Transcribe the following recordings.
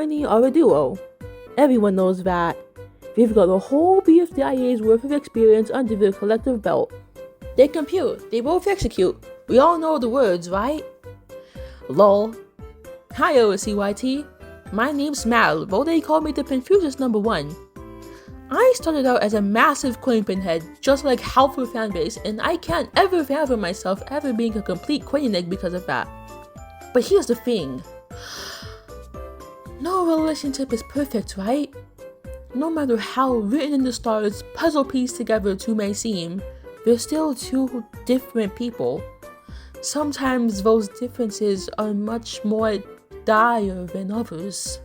COINY are a duo. Everyone knows that. They've got a whole bfdia's worth of experience under their collective belt. They compute, they both execute. We all know the words, right? Lol. Hi CYT. My name's smal, though they call me the Confucius #1. I started out as a massive coinpin head, just like half her fanbase, and I can't ever fathom myself ever being a complete coining because of that. But here's the thing. No relationship is perfect, right? No matter how written in the stars, puzzle pieced together two may seem, they're still two different people. Sometimes those differences are much more dire than others.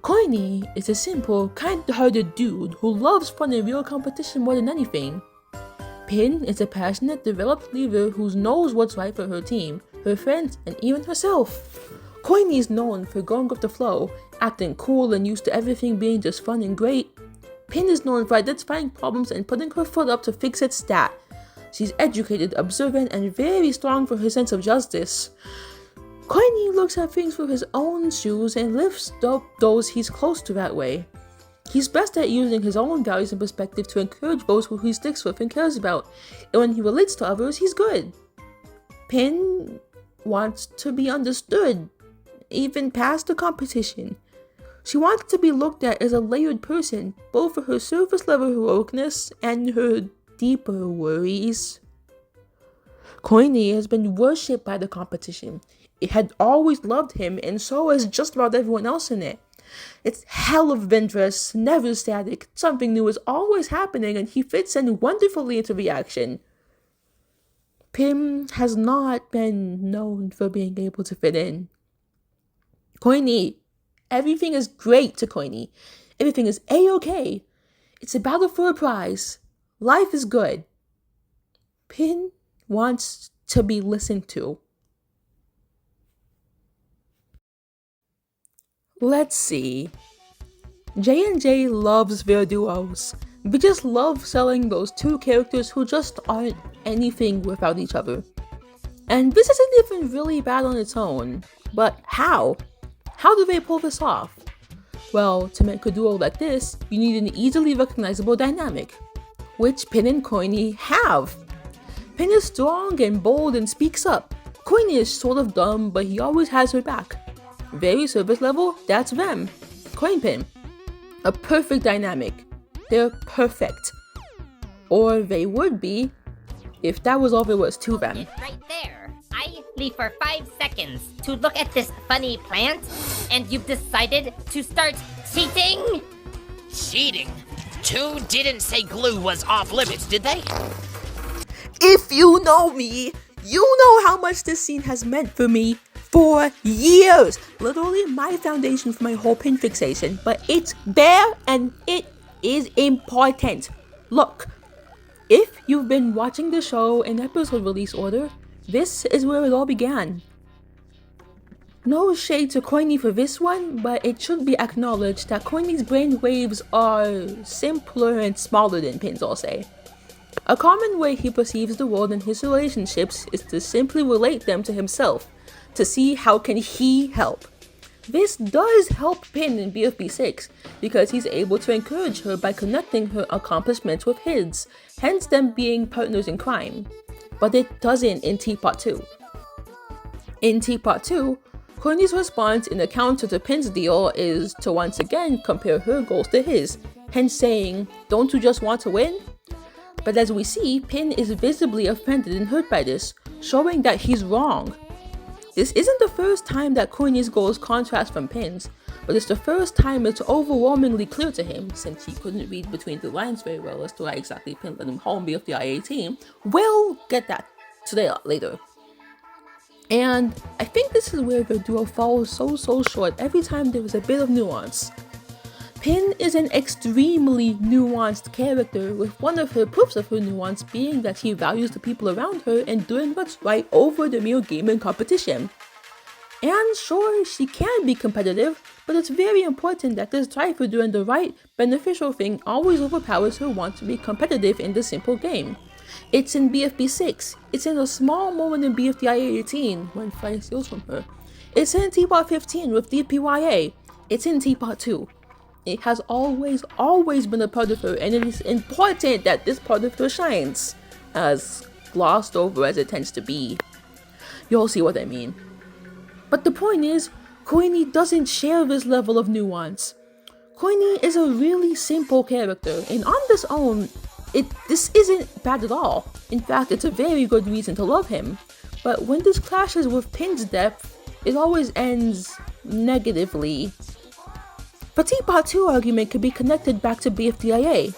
COINY is a simple, kind-hearted dude who loves fun and real competition more than anything. Pin is a passionate, developed leader who knows what's right for her team, her friends, and even herself. COINY is known for going with the flow, acting cool and used to everything being just fun and great. Pin is known for identifying problems and putting her foot up to fix its stat. She's educated, observant, and very strong for her sense of justice. COINY looks at things through his own shoes and lifts up those he's close to that way. He's best at using his own values and perspective to encourage those who he sticks with and cares about, and when he relates to others, he's good. Pin wants to be understood, even past the competition. She wants to be looked at as a layered person, both for her surface level heroicness and her deeper worries. COINY has been worshipped by the competition. It had always loved him, and so has just about everyone else in it. It's hell of adventurous, never static, something new is always happening, and he fits in wonderfully into the action. Pin has not been known for being able to fit in. COINY, everything is great to COINY. Everything is A-okay. It's a battle for a prize. Life is good. Pin wants to be listened to. Let's see. J&J loves their duos. We just love selling those two characters who just aren't anything without each other. And this isn't even really bad on its own. But how? How do they pull this off? Well, to make a duo like this, you need an easily recognizable dynamic, which Pin and COINY have. Pin is strong and bold and speaks up. COINY is sort of dumb, but he always has her back. Very surface level, that's them. coinpin. A perfect dynamic. They're perfect. Or they would be, if that was all there was to them. It's right there. I leave for 5 seconds to look at this funny plant, and you've decided to start cheating? Cheating? Two didn't say glue was off limits, did they? If you know me, you know how much this scene has meant for me for years. Literally my foundation for my whole pin fixation, but it's there and it is important. Look, if you've been watching the show in episode release order, this is where it all began. No shade to COINY for this one, but it should be acknowledged that COINY's brain waves are simpler and smaller than Pin's, I'll say. A common way he perceives the world and his relationships is to simply relate them to himself, to see how can he help. This does help Pin in BFB6 because he's able to encourage her by connecting her accomplishments with his, hence them being partners in crime. But it doesn't in Tpot 2. In Tpot 2, COINY's response in the counter to Pin's deal is to once again compare her goals to his, hence saying, "Don't you just want to win?" But as we see, Pin is visibly offended and hurt by this, showing that he's wrong. This isn't the first time that COINY's goals contrast from Pin's, but it's the first time it's overwhelmingly clear to him, since he couldn't read between the lines very well as to why exactly Pin let him home BFDI 18. We'll get that today later. And I think this is where the duo falls so short every time there is a bit of nuance. Pin is an extremely nuanced character, with one of her proofs of her nuance being that she values the people around her and doing what's right over the mere game and competition. And sure, she can be competitive, but it's very important that this drive for doing the right, beneficial thing always overpowers her want to be competitive in the simple game. It's in BFB6, it's in a small moment in BFDI 18 when Fry steals from her. It's in Tpot 15 with DPYA. It's in Teapot too. It has always been a part of her, and it is important that this part of her shines, as glossed over as it tends to be. You'll see what I mean. But the point is, COINY doesn't share this level of nuance. COINY is a really simple character, and on this own, this isn't bad at all. In fact, it's a very good reason to love him. But when this clashes with Pin's depth, it always ends negatively. But Teapot 2 argument can be connected back to bfdia.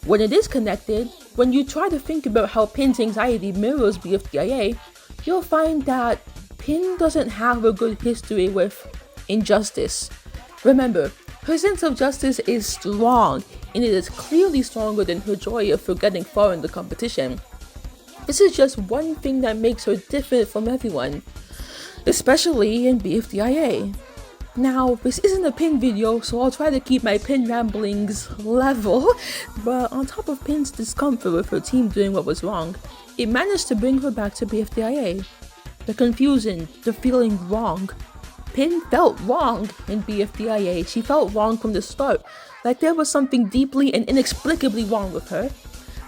When it is connected, when you try to think about how Pin's anxiety mirrors bfdia, you'll find that Pin doesn't have a good history with injustice. Remember, her sense of justice is strong, and it is clearly stronger than her joy of getting far in the competition. This is just one thing that makes her different from everyone, especially in bfdia. Now, this isn't a Pin video, so I'll try to keep my Pin ramblings level, but on top of Pin's discomfort with her team doing what was wrong, it managed to bring her back to bfdia. The confusion, the feeling wrong. Pin felt wrong in bfdia. She felt wrong from the start, like there was something deeply and inexplicably wrong with her.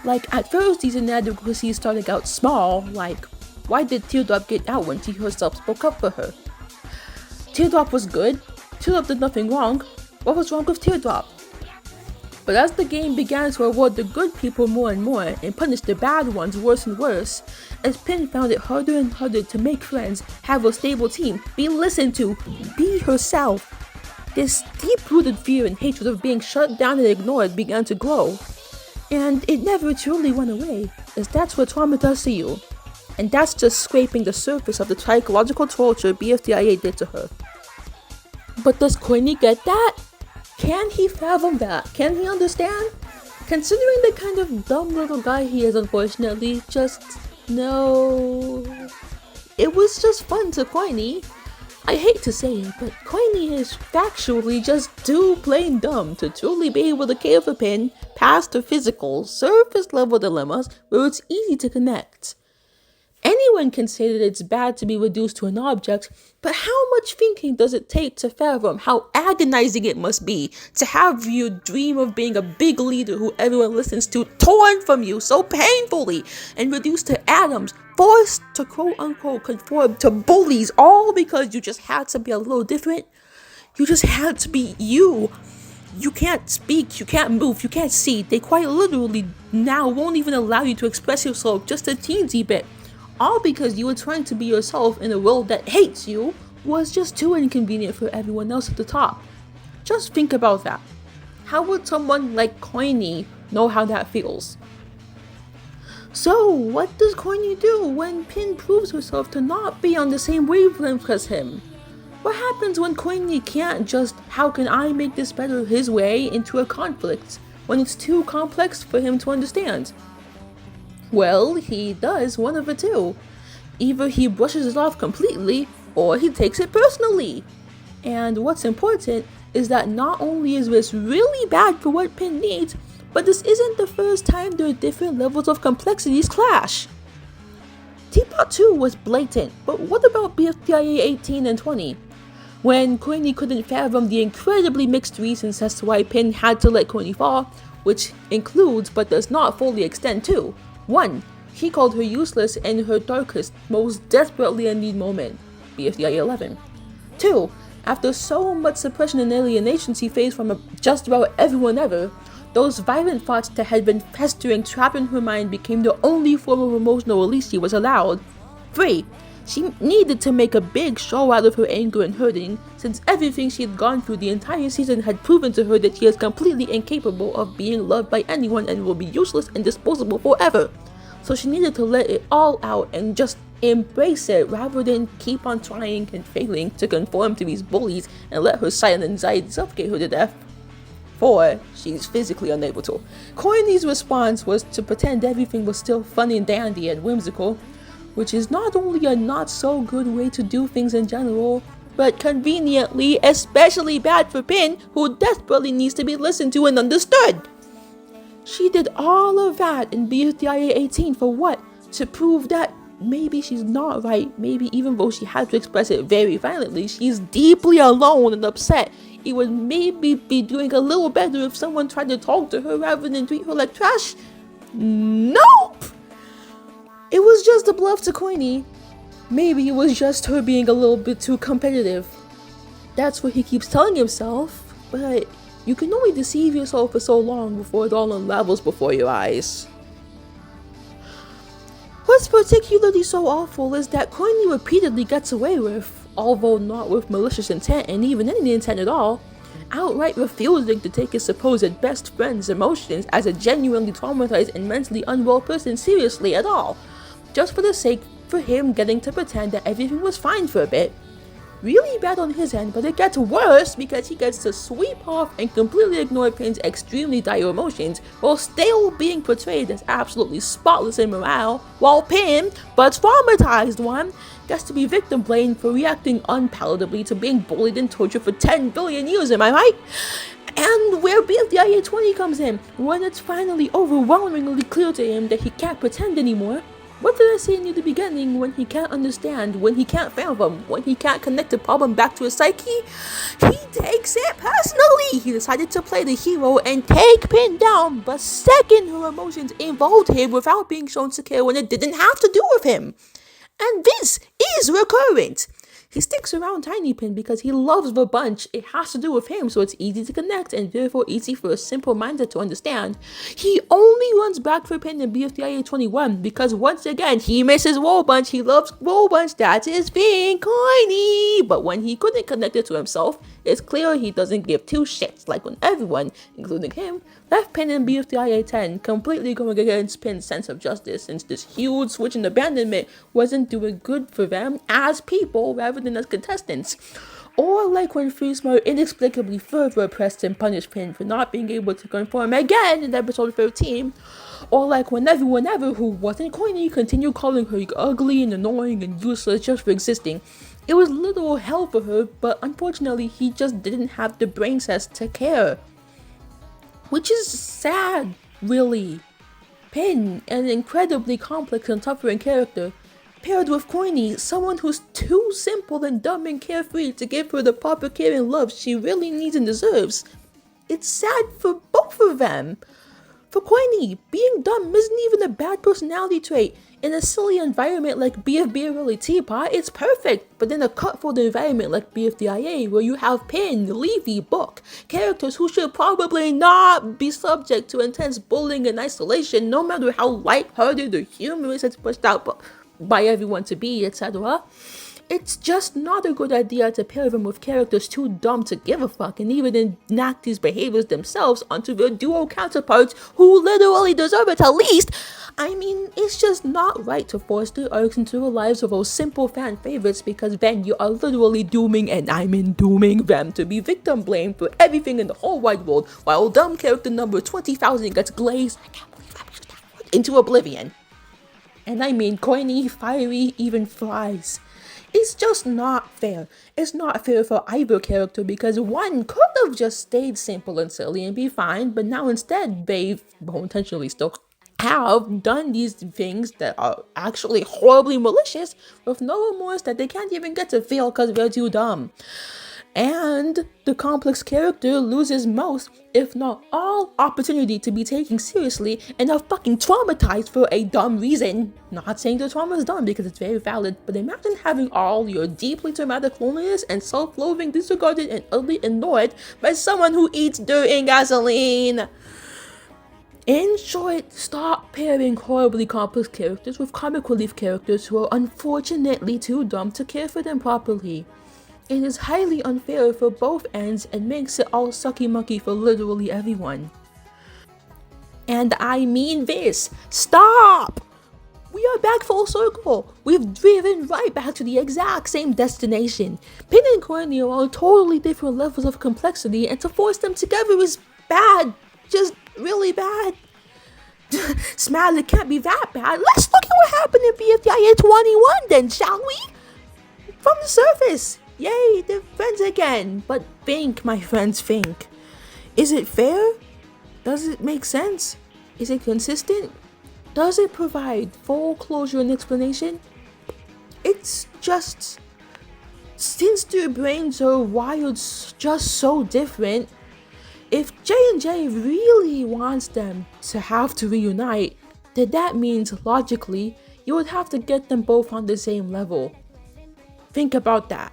Like, at first these inadequacies started out small, like, why did Teardrop get out when she herself spoke up for her? Teardrop was good. Teardrop did nothing wrong. What was wrong with Teardrop? But as the game began to reward the good people more and more and punish the bad ones worse and worse, as Pin found it harder and harder to make friends, have a stable team, be listened to, be herself, this deep-rooted fear and hatred of being shut down and ignored began to grow. And it never truly went away, as that's what trauma does to you. And that's just scraping the surface of the psychological torture bfdia did to her. But does COINY get that? Can he fathom that? Can he understand? Considering the kind of dumb little guy he is, unfortunately, no. It was just fun to COINY. I hate to say it, but COINY is factually just too plain dumb to truly be able to care for Pin past the physical, surface level dilemmas where it's easy to connect. Anyone can say that it's bad to be reduced to an object, but how much thinking does it take to fathom how agonizing it must be to have your dream of being a big leader who everyone listens to torn from you so painfully and reduced to atoms, forced to quote-unquote conform to bullies, all because you just had to be a little different? You just had to be you. You can't speak, you can't move, you can't see. They quite literally now won't even allow you to express yourself just a teensy bit. All because you were trying to be yourself in a world that hates you was just too inconvenient for everyone else at the top. Just think about that. How would someone like COINY know how that feels? So, what does COINY do when Pin proves herself to not be on the same wavelength as him? What happens when COINY can't just, how can I make this better his way, into a conflict, when it's too complex for him to understand? Well, he does one of the two. Either he brushes it off completely, or he takes it personally. And what's important is that not only is this really bad for what Pin needs, but this isn't the first time their different levels of complexities clash. Teapot 2 was blatant, but what about bfdia 18 and 20? When COINY couldn't fathom the incredibly mixed reasons as to why Pin had to let COINY fall, which includes but does not fully extend to: 1. He called her useless in her darkest, most desperately in need moment, bfdia 11. 2. After so much suppression and alienation she faced from just about everyone ever, those violent thoughts that had been festering trapped in her mind became the only form of emotional release she was allowed. 3. She needed to make a big show out of her anger and hurting, since everything she had gone through the entire season had proven to her that she is completely incapable of being loved by anyone and will be useless and disposable forever. So she needed to let it all out and just embrace it rather than keep on trying and failing to conform to these bullies and let her silent anxiety suffocate her to death. 4. She's physically unable to. COINY's response was to pretend everything was still fun and dandy and whimsical, which is not only a not so good way to do things in general, but conveniently especially bad for Pin, who desperately needs to be listened to and understood. She did all of that in bfdia 18 for what? To prove that maybe she's not right. Maybe even though she had to express it very violently, she's deeply alone and upset. It would maybe be doing a little better if someone tried to talk to her rather than treat her like trash. Nope! It was just a bluff to COINY. Maybe it was just her being a little bit too competitive. That's what he keeps telling himself, but you can only deceive yourself for so long before it all unravels before your eyes. What's particularly so awful is that COINY repeatedly gets away with, although not with malicious intent and even any intent at all, outright refusing to take his supposed best friend's emotions as a genuinely traumatized and mentally unwell person seriously at all, just for the sake for him getting to pretend that everything was fine for a bit. Really bad on his end, but it gets worse because he gets to sweep off and completely ignore Pin's extremely dire emotions while still being portrayed as absolutely spotless in morale, while Pin, but traumatized one, gets to be victim blamed for reacting unpalatably to being bullied and tortured for 10 billion years, am I right? And where bfdia 20 comes in, when it's finally overwhelmingly clear to him that he can't pretend anymore. What did I say near the beginning? When he can't understand, when he can't fathom, when he can't connect the problem back to his psyche, he takes it personally. He decided to play the hero and take Pin down, but second her emotions involved him without being shown to care when it didn't have to do with him. And this is recurrent. He sticks around Tiny Pin because he loves the bunch. It has to do with him, so it's easy to connect and therefore easy for a simple minded to understand. He only runs back for Pin in bfdia 21 because once again he misses Roll Bunch. He loves Roll Bunch. That's his thing, COINY. But when he couldn't connect it to himself, it's clear he doesn't give two shits. Like when everyone, including him, left Pin in bfdia 10, completely going against Pin's sense of justice, since this huge switch in abandonment wasn't doing good for them as people rather than as contestants. Or like when Freesmart inexplicably further oppressed and punished Pin for not being able to conform again in episode 13. Or like when everyone ever who wasn't COINY continued calling her ugly and annoying and useless just for existing. It was literal hell for her, but unfortunately he just didn't have the brain cells to care. Which is sad, really. Pin, an incredibly complex and suffering character, paired with COINY, someone who's too simple and dumb and carefree to give her the proper care and love she really needs and deserves. It's sad for both of them. For COINY, being dumb isn't even a bad personality trait. In a silly environment like bfdia or Teapot, it's perfect. But in a cutthroat environment like bfdia, where you have Pin, Leafy, Book, characters who should probably not be subject to intense bullying and isolation, no matter how lighthearted or humorous it's pushed out by everyone to be, etc. It's just not a good idea to pair them with characters too dumb to give a fuck and even enact these behaviors themselves onto their duo counterparts who literally deserve it at least. I mean, it's just not right to force their arcs into the lives of those simple fan favorites, because then you are literally dooming, and I mean dooming, them to be victim blamed for everything in the whole wide world, while dumb character number 20,000 gets glazed, I can't believe I used that word, into oblivion. And I mean COINY, Fiery, even Flies. It's just not fair. It's not fair for either character, because one could have just stayed simple and silly and be fine, but now instead they, well, intentionally still have done these things that are actually horribly malicious with no remorse that they can't even get to feel because they're too dumb. And the complex character loses most, if not all, opportunity to be taken seriously and are fucking traumatized for a dumb reason. Not saying the trauma is dumb, because it's very valid, but imagine having all your deeply traumatic loneliness and self-loathing disregarded and utterly ignored by someone who eats dirt and gasoline. In short, stop pairing horribly complex characters with comic relief characters who are unfortunately too dumb to care for them properly. It is highly unfair for both ends and makes it all sucky mucky for literally everyone. And I mean this. Stop! We are back full circle. We've driven right back to the exact same destination. Pin and COINY are on totally different levels of complexity, and to force them together is bad. Just really bad. Smal, it can't be that bad. Let's look at what happened in bfdia 21 then, shall we? From the surface. Yay, they're friends again. But think, my friends, think. Is it fair? Does it make sense? Is it consistent? Does it provide full closure and explanation? it's just, since their brains are wired just so different, if J&J really wants them to have to reunite, then that means logically you would have to get them both on the same level. Think about that.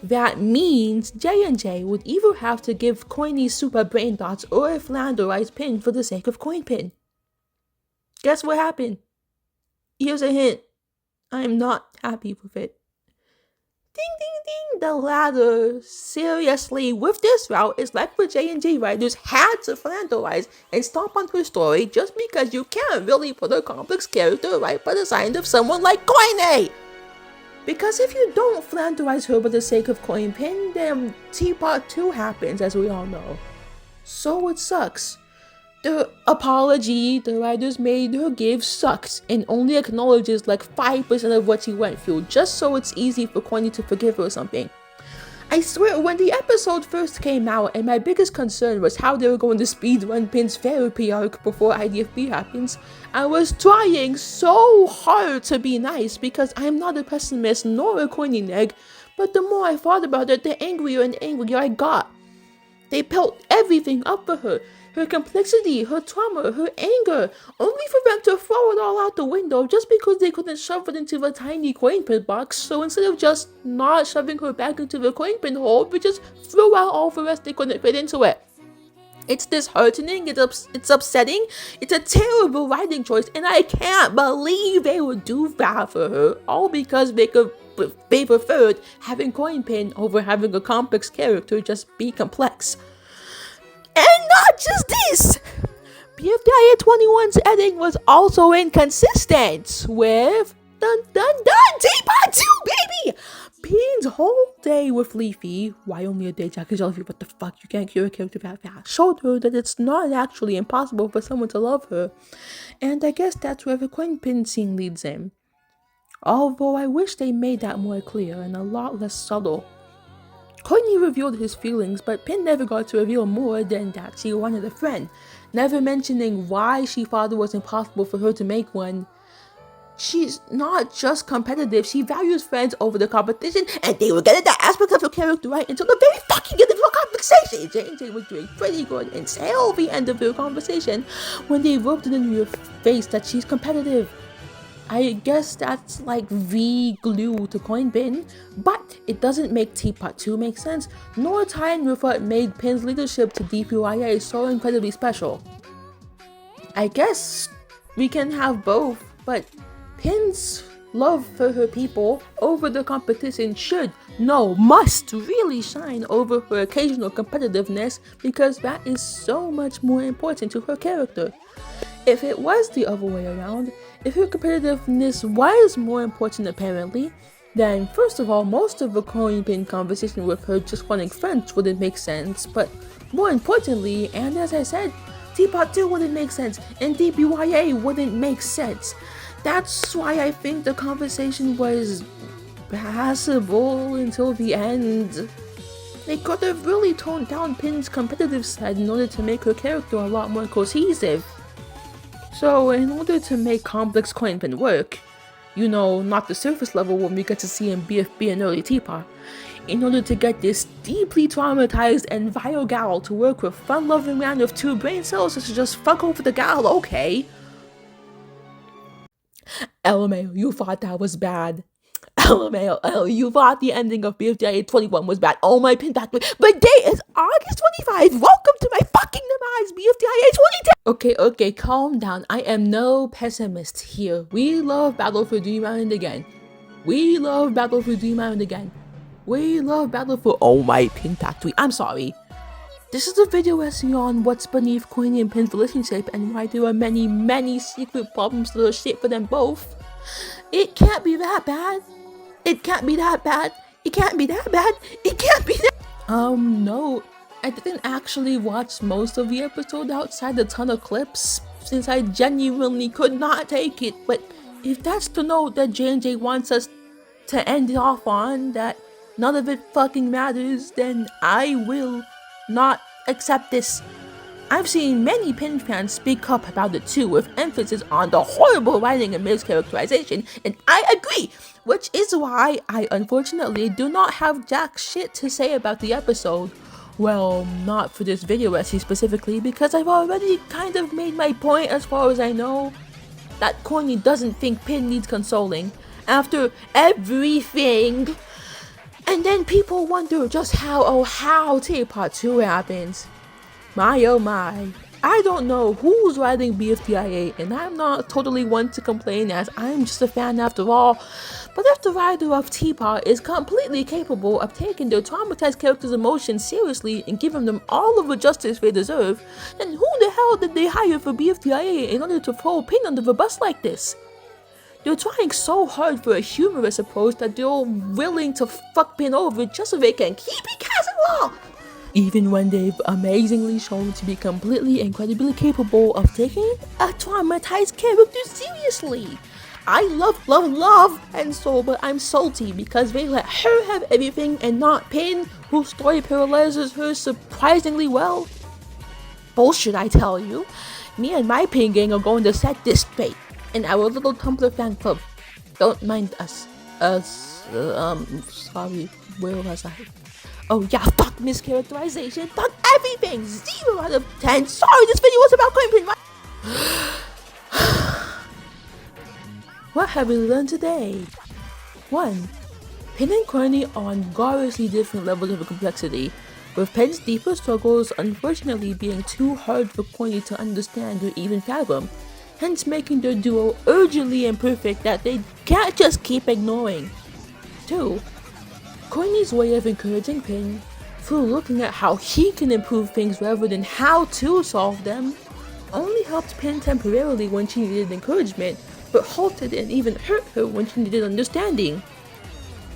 That means J&J would either have to give COINY super brain dots or a flanderized pin for the sake of coinpin. Guess what happened? Here's a hint. I'm not happy with it. Ding ding ding, the latter. Seriously, with this route, it's like the J&J writers had to flanderize and stomp on her story just because you can't really put a complex character right by the side of someone like COINY! Because if you don't flanderize her for the sake of coinpin, then Tpot 2 happens, as we all know. So it sucks. The apology the writers made her give sucks and only acknowledges like 5% of what she went through, just so it's easy for COINY to forgive her or something. I swear, when the episode first came out and my biggest concern was how they were going to speedrun Pin's therapy arc before IDFB happens, I was trying so hard to be nice because I'm not a pessimist nor a COINY neg, but the more I thought about it, the angrier and angrier I got. They built everything up for her. Her complexity, her trauma, her anger, only for them to throw it all out the window just because they couldn't shove it into the tiny coinpin box. So instead of just not shoving her back into the coinpin hole, they just threw out all the rest they couldn't fit into it. It's disheartening, it's upsetting, it's a terrible writing choice, and I can't believe they would do that for her, all because they preferred having coinpin over having a complex character just be complex. And not just this! bfdia 21's editing was also inconsistent with Tpot 2, baby! Pin's whole day with Leafy, why only a day, Jack is Leafy, what the fuck, you can't cure a character that fast, showed her that it's not actually impossible for someone to love her. And I guess that's where the coinpin scene leads in. Although I wish they made that more clear and a lot less subtle. COINY revealed his feelings, but Pin never got to reveal more than that she wanted a friend, never mentioning why she thought it was impossible for her to make one. She's not just competitive, she values friends over the competition, and they were getting that aspect of her character right until the very fucking end of her conversation. J&J was doing pretty good until the end of their conversation, when they rubbed it in your face that she's competitive. I guess that's like the glue to coinpin, but it doesn't make Tpot 2 make sense, nor tie in with what made Pin's leadership to DPYA so incredibly special. I guess we can have both, but Pin's love for her people over the competition must really shine over her occasional competitiveness, because that is so much more important to her character. If it was the other way around, if her competitiveness was more important apparently, then first of all, most of the coinpin conversation with her just wanting friends wouldn't make sense, but more importantly, and as I said, Tpot 2 wouldn't make sense, and DPYA wouldn't make sense. That's why I think the conversation was passable until the end. They could have really toned down Pin's competitive side in order to make her character a lot more cohesive. So, in order to make complex coinpin work, you know, not the surface level one we get to see in BFB and early Tpot, in order to get this deeply traumatized and vile gal to work with fun-loving man with 2 brain cells to just fuck over the gal, okay. LMAO, you thought that was bad. LMAO, you thought the ending of bfdia 21 was bad. Oh my pin back. The date is August 25. Welcome to my fucking demise, bfdia 2010. Okay, calm down. I am no pessimist here. We love Battle for Dream Island again. We love Battle for Dream Island again. We love Battle for Oh my pin factory. I'm sorry. This is a video essay on what's beneath COINY and Pin's relationship and why there are many secret problems that are shit for them both. It can't be that bad. It can't be that bad. It can't be that bad. It can't be that. No. I didn't actually watch most of the episode outside a ton of clips, since I genuinely could not take it. But if that's the note that J&J wants us to end it off on, that none of it fucking matters, then I will not accept this. I've seen many Pin fans speak up about it too, with emphasis on the horrible writing and mischaracterization, and I agree, which is why I unfortunately do not have jack shit to say about the episode. Well, not for this video essay specifically, because I've already kind of made my point as far as I know. That COINY doesn't think Pin needs consoling after everything. And then people wonder just how Tpot 2 happens. My oh my. I don't know who's writing bfdia, and I'm not totally one to complain as I'm just a fan after all. But if the writer of Tpot is completely capable of taking their traumatized characters' emotions seriously and giving them all of the justice they deserve, then who the hell did they hire for bfdia in order to throw Pin under the bus like this? They're trying so hard for a humorous approach that they're willing to fuck Pin over just so they can keep it casual, even when they've amazingly shown to be completely incredibly capable of taking a traumatized character seriously. I love and so, but I'm salty because they let her have everything and not Pin, whose story paralyzes her surprisingly well. Bullshit, I tell you. Me and my Pin gang are going to set this straight in our little Tumblr fan club. Don't mind us. Sorry, where was I? Oh yeah, fuck mischaracterization, fuck everything, 0 out of 10. Sorry, this video was about coinpin, right? What have we learned today? 1. Pin and COINY are on gloriously different levels of complexity, with Pin's deeper struggles unfortunately being too hard for COINY to understand or even fathom, hence making their duo urgently imperfect that they can't just keep ignoring. 2. COINY's way of encouraging Pin, through looking at how he can improve things rather than how to solve them, only helped Pin temporarily when she needed encouragement, but halted and even hurt her when she needed understanding.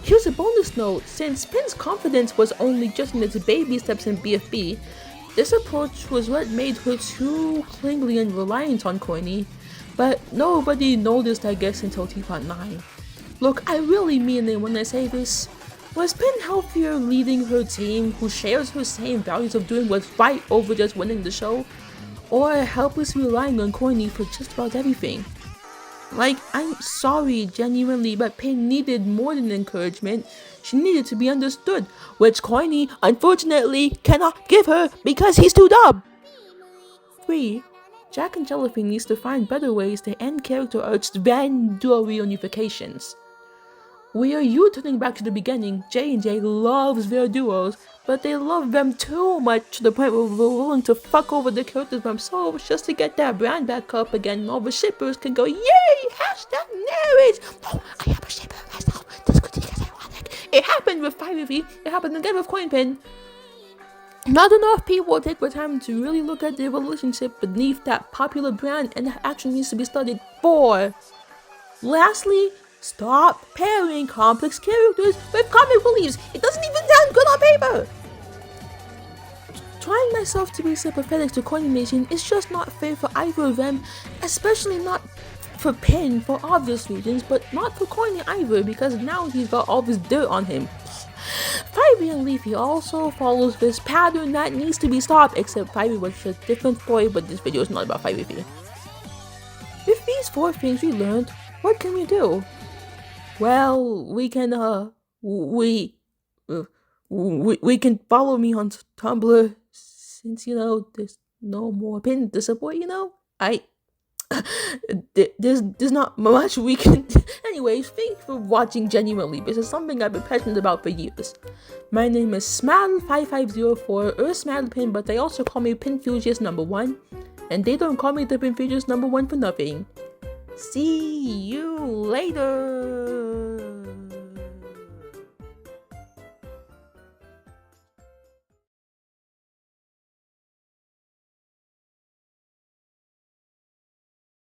Here's a bonus note: since Pin's confidence was only just in its baby steps in BFB, this approach was what made her too clingy and reliant on COINY, but nobody noticed I guess until Tpot 9. Look, I really mean it when I say this. Was Pin healthier leading her team who shares her same values of doing what's right over just winning the show? Or helplessly relying on COINY for just about everything? Like, I'm sorry genuinely, but Pin needed more than encouragement. She needed to be understood, which COINY unfortunately cannot give her because he's too dumb. 3. Jack and Jellyfin needs to find better ways to end character arcs than duo reunifications. We are turning back to the beginning. J&J loves their duos, but they love them too much to the point where we're willing to fuck over the characters themselves just to get that brand back up again, and all the shippers can go, yay, hashtag marriage. Oh, I have a shipper, it happened with 5v, it happened again with coinpin. Not enough people take the time to really look at their relationship beneath that popular brand, and that actually needs to be studied. 4. Lastly, stop pairing complex characters with comic reliefs. It doesn't even sound good on paper. Trying myself to be sympathetic to COINY Nation is just not fair for either of them, especially not for Pin for obvious reasons, but not for COINY either because now he's got all this dirt on him. 5e and Leafy also follows this pattern that needs to be stopped, except 5e was a different story, but this video is not about 5e. With these 4 things we learned, what can we do? Well, we can we can follow me on Tumblr since there's no more Pin to support. There's not much we can. Anyways, thanks for watching genuinely. This is something I've been passionate about for years. My name is smal5504 or smalpin, but they also call me Pinfusius #1, and they don't call me the Pinfusius #1 for nothing. See you later.